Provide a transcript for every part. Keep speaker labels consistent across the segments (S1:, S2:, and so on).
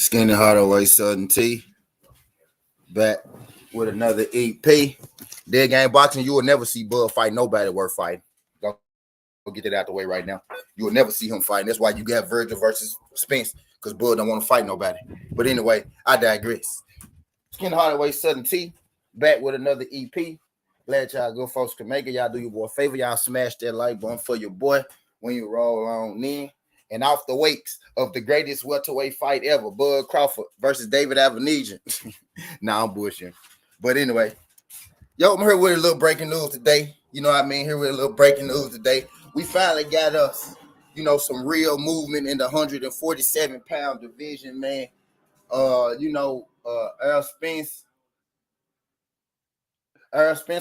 S1: Skinny Hardaway Southern T back with another EP. Dead game boxing, you will never see Bud fight nobody worth fighting. Go get it out the way right now. You will never see him fighting. That's why you got Virgil versus Spence, because Bud don't want to fight nobody. But anyway, I digress. Skinny Hardaway Southern T back with another EP. Glad y'all good folks can make it. Y'all do your boy a favor. Y'all smash that like button for your boy when you roll on in. And off the weights of the greatest welterweight fight ever, Bud Crawford versus David Avenesian. Nah, I'm bullshitting. But anyway, yo, I'm here with a little breaking news today. You know what I mean? Here with a little breaking news today. We finally got us, some real movement in the 147-pound division, man. Earl Spence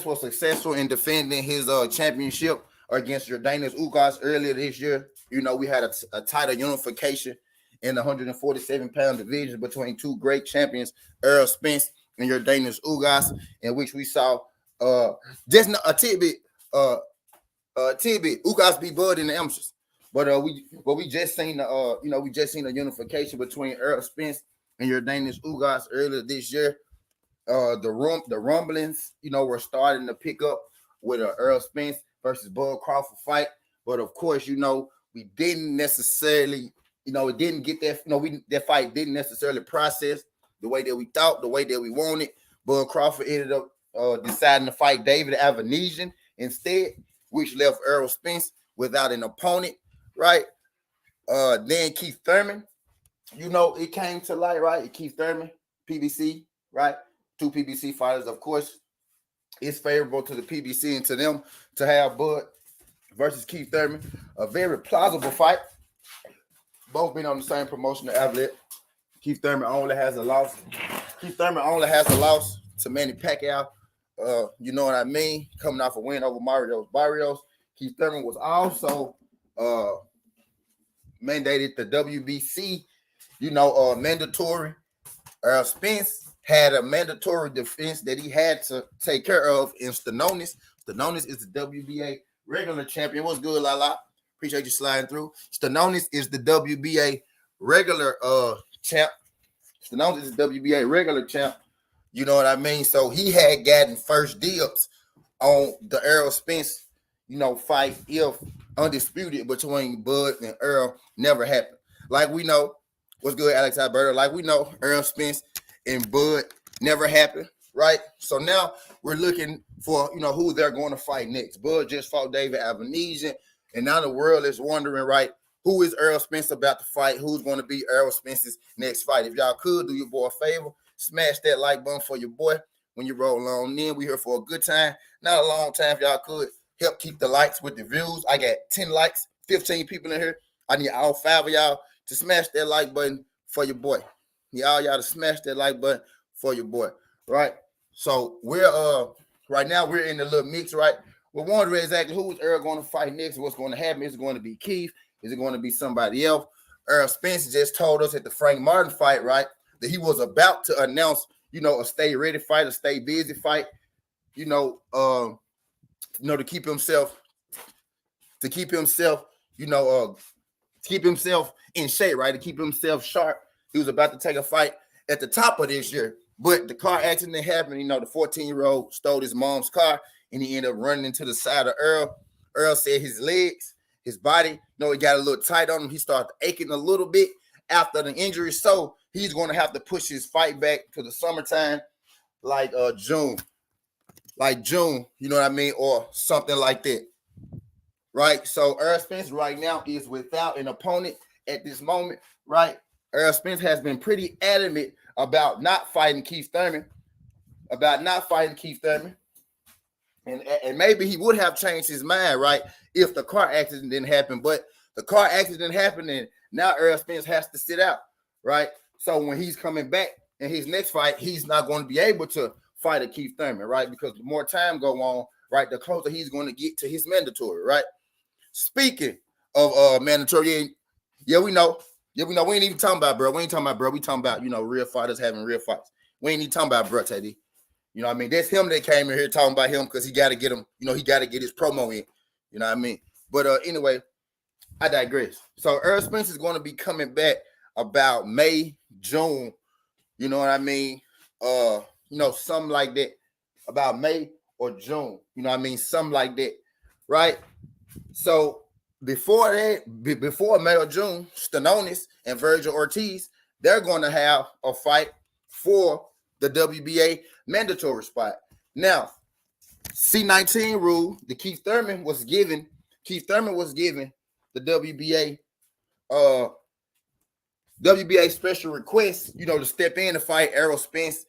S1: was successful in defending his championship against Jordanis Ugas earlier this year. We had a title unification in the 147-pound division between two great champions, Earl Spence and Jordanis Ugas, in which we saw just a tidbit. Ugas beat Bud in the amateurs, but we just seen a unification between Earl Spence and Jordanis Ugas earlier this year. The rumblings, were starting to pick up with a Earl Spence versus Bud Crawford fight, but of course, we didn't necessarily, it didn't get that, that fight didn't necessarily process the way that we thought, the way that we wanted. Bud Crawford ended up deciding to fight David Avenesian instead, which left Earl Spence without an opponent, right? Then Keith Thurman, it came to light, right? Keith Thurman, PBC, right? Two PBC fighters, of course. It's favorable to the PBC and to them to have Bud versus Keith Thurman, a very plausible fight. Both been on the same promotional outlet. Keith Thurman only has a loss. To Manny Pacquiao. You know what I mean? Coming off a win over Mario Barrios. Keith Thurman was also mandated the WBC, mandatory. Earl Spence had a mandatory defense that he had to take care of in Stanonis. Stanonis is the WBA regular champion. What's good, Lala? Appreciate you sliding through. Stanonis is the WBA regular champ. Stanonis is the WBA regular champ. You know what I mean? So he had gotten first dibs on the Earl Spence, fight if undisputed between Bud and Earl never happened. Like we know, what's good, Alex Alberto? Like we know, Earl Spence and Bud never happened, right? So now we're looking for, who they're going to fight next. Bud just fought David Avenesian, and now the world is wondering, right, who is Earl Spence about to fight? Who's going to be Earl Spence's next fight? If y'all could do your boy a favor, smash that like button for your boy when you roll on in. We here for a good time, not a long time. If y'all could help keep the likes with the views. I got 10 likes, 15 people in here. I need all 5 of y'all to smash that like button for your boy. Need all y'all to smash that like button for your boy, right? So we're right now we're in the little mix, right? We're wondering exactly who is Earl going to fight next. What's going to happen? Is it going to be Keith? Is it going to be somebody else? Earl Spence just told us at the Frank Martin fight, right, that he was about to announce, a stay ready fight, a stay busy fight, to keep himself, keep himself in shape, right? To keep himself sharp. He was about to take a fight at the top of this year, but the car accident happened. The 14-year-old stole his mom's car, and he ended up running into the side of Earl. Earl said his legs, his body, it got a little tight on him. He started aching a little bit after the injury, so he's going to have to push his fight back to the summertime, like June, you know what I mean, or something like that, right? So Earl Spence right now is without an opponent at this moment, right? Earl Spence has been pretty adamant about not fighting Keith Thurman, and maybe he would have changed his mind, right, if the car accident didn't happen. But the car accident happened, and now Earl Spence has to sit out, right? So when he's coming back in his next fight, he's not going to be able to fight a Keith Thurman, right? Because the more time go on, right, the closer he's going to get to his mandatory, right? Speaking of mandatory, we know. We ain't even talking about, bro. We ain't talking about, bro. We talking about, real fighters having real fights. We ain't even talking about, bro, Teddy. You know what I mean? That's him that came in here talking about him because he got to get him, he got to get his promo in. You know what I mean? But anyway, I digress. So Earl Spence is going to be coming back about May, June. You know what I mean? Something like that. About May or June. You know what I mean? Something like that. Right? So before that, before May or June, Stanonis and Virgil Ortiz, they're going to have a fight for the WBA mandatory spot. Now, C19 rule, the Keith Thurman was given the WBA special request, to step in to fight Errol Spence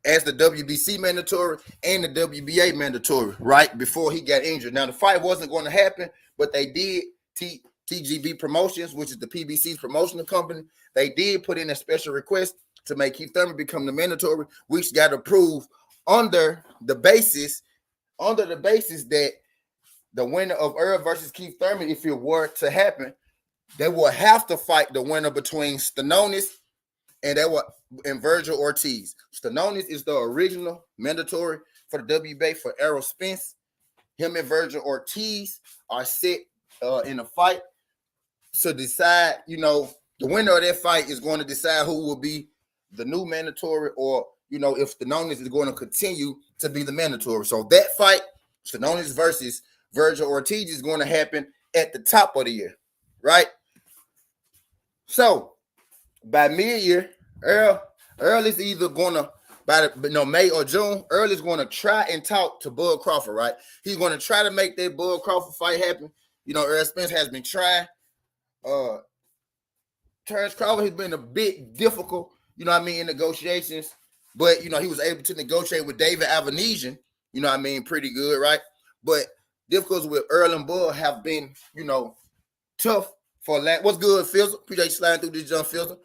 S1: as the WBC mandatory and the WBA mandatory, right, before he got injured. Now, the fight wasn't going to happen, but they did, TGB Promotions, which is the PBC's promotional company, they did put in a special request to make Keith Thurman become the mandatory, which got approved under the basis that the winner of Earl versus Keith Thurman, if it were to happen, they will have to fight the winner between Stanonis and Virgil Ortiz. Stanonis is the original mandatory for the WBA for Errol Spence. Him and Virgil Ortiz are set in a fight to decide, the winner of that fight is going to decide who will be the new mandatory, or, if Stanonis is going to continue to be the mandatory. So that fight, Stanonis versus Virgil Ortiz, is going to happen at the top of the year, right? So by mid-year, Earl is either going to, May or June, Earl is going to try and talk to Bud Crawford, right? He's going to try to make that Bud Crawford fight happen. Earl Spence has been trying. Terrence Crawford has been a bit difficult, in negotiations. But, he was able to negotiate with David Avanesian, pretty good, right? But difficulties with Earl and Bud have been, tough for that. What's good, Fizzle? Appreciate you sliding through this, John Fizzle.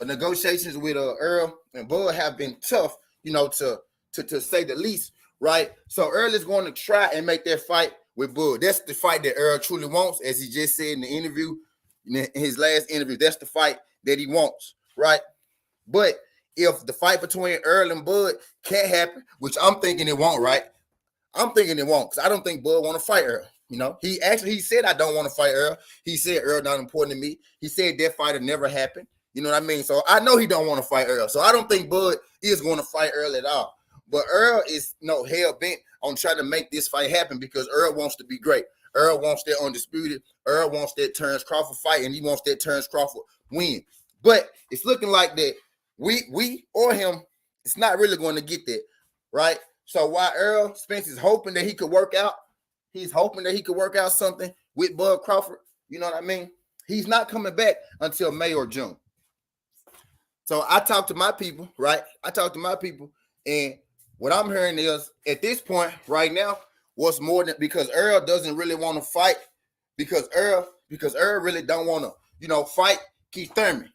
S1: Negotiations with Earl and Bud have been tough, to say the least, right? So Earl is going to try and make that fight with Bud. That's the fight that Earl truly wants, as he just said in the interview, in his last interview. That's the fight that he wants, right? But if the fight between Earl and Bud can't happen, which I'm thinking it won't, right? I'm thinking it won't, because I don't think Bud want to fight Earl. He said, I don't want to fight Earl. He said Earl not important to me. He said that fight will never happen. You know what I mean? So I know he don't want to fight Earl. So I don't think Bud is going to fight Earl at all. But Earl is hell bent on trying to make this fight happen, because Earl wants to be great. Earl wants that undisputed. Earl wants that Terrence Crawford fight, and he wants that Terrence Crawford win. But it's looking like that we or him, it's not really going to get that, right? So while Errol Spence is hoping that he could work out, something with Bud Crawford, you know what I mean? He's not coming back until May or June. So I talked to my people, right? And what I'm hearing is, at this point right now, what's more than, because Earl doesn't really want to fight, because Earl really don't want to, fight Keith Thurman.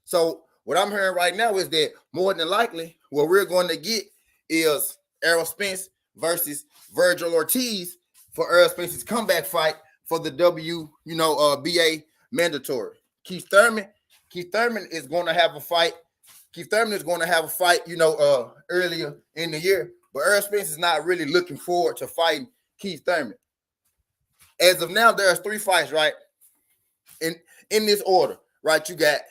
S1: So what I'm hearing right now is that more than likely, what we're going to get is Errol Spence versus Virgil Ortiz for Errol Spence's comeback fight for the BA mandatory. Keith Thurman is going to have a fight. Earlier in the year, but Errol Spence is not really looking forward to fighting Keith Thurman. As of now, there's 3 fights, right? In this order, right? You got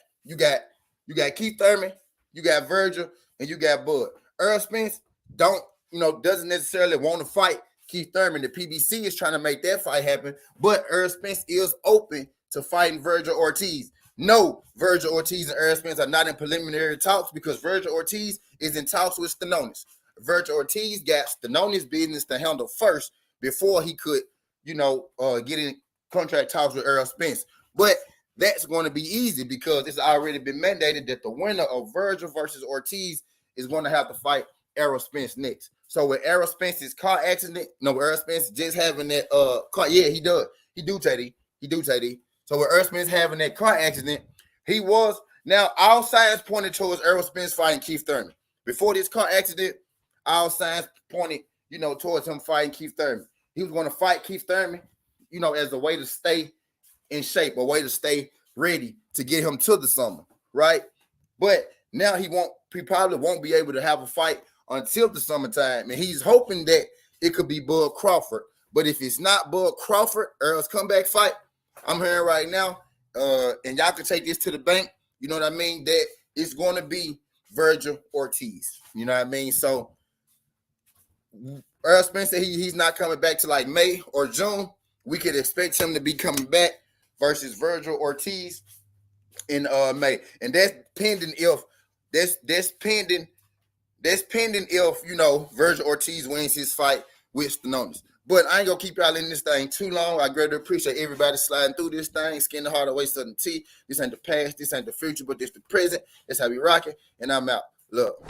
S1: Keith Thurman, you got Virgil, and you got Bud. Errol Spence doesn't necessarily want to fight Keith Thurman. The PBC is trying to make that fight happen, but Errol Spence is open to fighting Virgil Ortiz. No, Virgil Ortiz and Errol Spence are not in preliminary talks, because Virgil Ortiz is in talks with Stanonis. Virgil Ortiz got Stanonis' business to handle first before he could, get in contract talks with Errol Spence. But that's going to be easy, because it's already been mandated that the winner of Virgil versus Ortiz is going to have to fight Errol Spence next. So with Errol Spence's car accident, Errol Spence just having that car, yeah, he does. He do, Teddy. So with Errol Spence having that car accident, now all signs pointed towards Errol Spence fighting Keith Thurman. Before this car accident, all signs pointed, towards him fighting Keith Thurman. He was going to fight Keith Thurman, as a way to stay in shape, a way to stay ready to get him to the summer, right? But now he probably won't be able to have a fight until the summertime, and he's hoping that it could be Bud Crawford. But if it's not Bud Crawford, Earl's comeback fight, I'm hearing right now, and y'all can take this to the bank, you know what I mean, that it's going to be Virgil Ortiz. You know what I mean? So Earl Spence said he's not coming back to like May or June. We could expect him to be coming back versus Virgil Ortiz in May. And that's pending if that's pending if, you know, Virgil Ortiz wins his fight with Stenonis. But I ain't gonna keep y'all in this thing too long. I greatly appreciate everybody sliding through this thing, skin the heart away, Southern T. This ain't the past, this ain't the future, but this the present. That's how we rocking. And I'm out. Look.